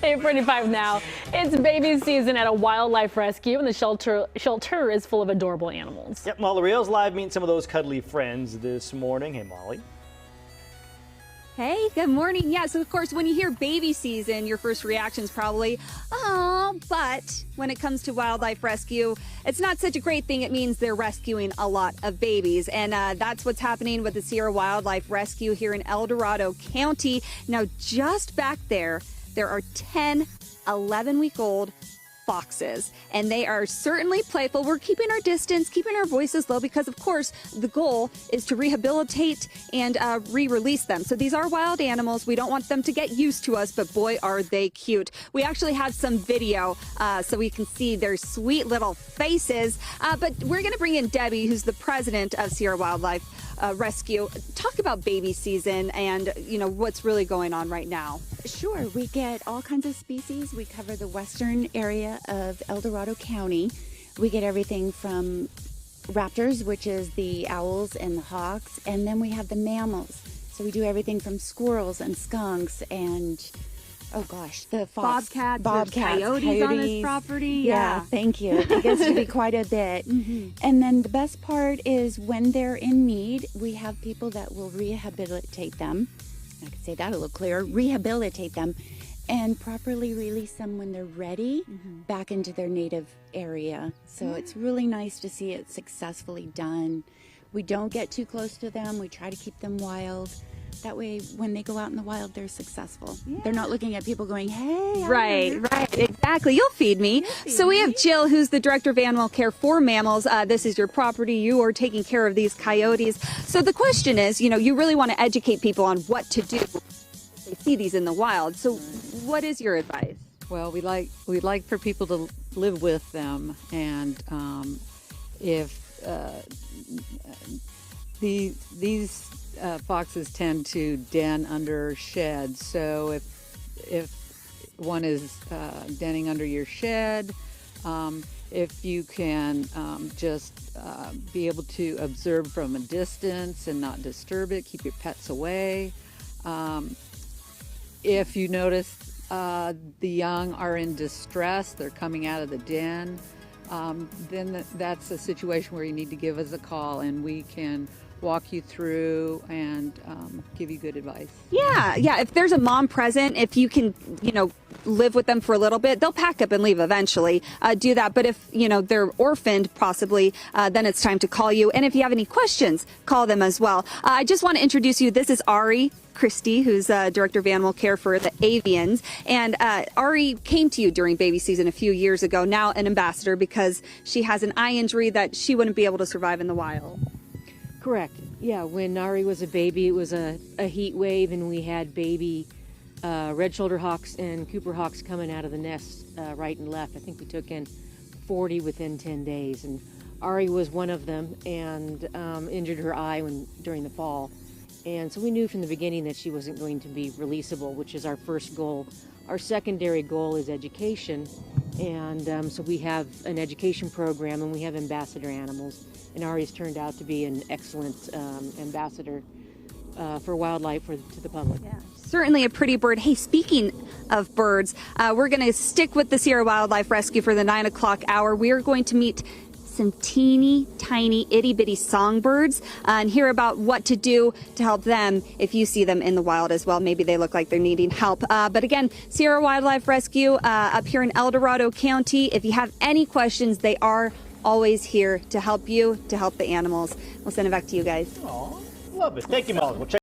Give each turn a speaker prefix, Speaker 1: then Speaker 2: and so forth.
Speaker 1: 8:45 now. It's baby season at a wildlife rescue, and the shelter is full of adorable animals.
Speaker 2: Yep, Molly Riehl's live meeting some of those cuddly friends this morning. Hey, Molly.
Speaker 3: Hey, good morning. Yeah, so of course, when you hear baby season, your first reaction is probably, oh, but when it comes to wildlife rescue, it's not such a great thing. It means they're rescuing a lot of babies. And that's what's happening with the Sierra Wildlife Rescue here in El Dorado County. Now, just back there are 10 11-week-old foxes, and they are certainly playful. We're keeping our distance, keeping our voices low, because of course the goal is to rehabilitate and re-release them. So these are wild animals. We don't want them to get used to us, but boy, are they cute. We actually have some video so we can see their sweet little faces, but we're going to bring in Debbie, who's the president of Sierra Wildlife Rescue. Talk about baby season and what's really going on right now.
Speaker 4: Sure, we get all kinds of species. We cover the western area of El Dorado County. We get everything from raptors, which is the owls and the hawks, and then we have the mammals. So we do everything from squirrels and skunks and oh gosh, the fox,
Speaker 3: bobcats, coyotes on this property.
Speaker 4: Yeah, thank you. It gets to be quite a bit. And then the best part is when they're in need, we have people that will rehabilitate them. I can say that a little clearer. Rehabilitate them and properly release them when they're ready back into their native area. So it's really nice to see it successfully done. We don't get too close to them. We try to keep them wild. That way, when they go out in the wild, they're successful. They're not looking at people going, hey.
Speaker 3: Right, exactly. You'll feed me. So we have Jill, who's the director of animal care for mammals. This is your property. You are taking care of these coyotes. So the question is, you really want to educate people on what to do if they see these in the wild. So what is your advice?
Speaker 5: Well, we'd like for people to live with them, and if these foxes tend to den under sheds, so if one is denning under your shed, if you can just be able to observe from a distance and not disturb it, keep your pets away. If you notice the young are in distress, they're coming out of the den, then that's a situation where you need to give us a call, and we can walk you through and give you good advice.
Speaker 3: Yeah. If there's a mom present, if you can, live with them for a little bit, they'll pack up and leave eventually. Do that. But if, they're orphaned, possibly, then it's time to call you. And if you have any questions, call them as well. I just want to introduce you. This is Ari Christie, who's Director of Animal Care for the Avians. And Ari came to you during baby season a few years ago, now an ambassador because she has an eye injury that she wouldn't be able to survive in the wild.
Speaker 6: Correct. Yeah, when Nari was a baby, it was a heat wave, and we had baby red-shouldered hawks and Cooper hawks coming out of the nest right and left. I think we took in 40 within 10 days, and Ari was one of them, and injured her eye during the fall. And so we knew from the beginning that she wasn't going to be releasable, which is our first goal. Our secondary goal is education, and so we have an education program, and we have ambassador animals. And Ari's turned out to be an excellent ambassador for wildlife to the public.
Speaker 3: Yeah, certainly a pretty bird. Hey, speaking of birds, we're going to stick with the Sierra Wildlife Rescue for the 9 o'clock hour. We are going to meet some teeny tiny itty bitty songbirds and hear about what to do to help them if you see them in the wild as well. Maybe they look like they're needing help. But again, Sierra Wildlife Rescue up here in El Dorado County. If you have any questions, they are always here to help you, to help the animals. We'll send it back to you guys.
Speaker 2: Aw, love it. Thank you, Molly. We'll check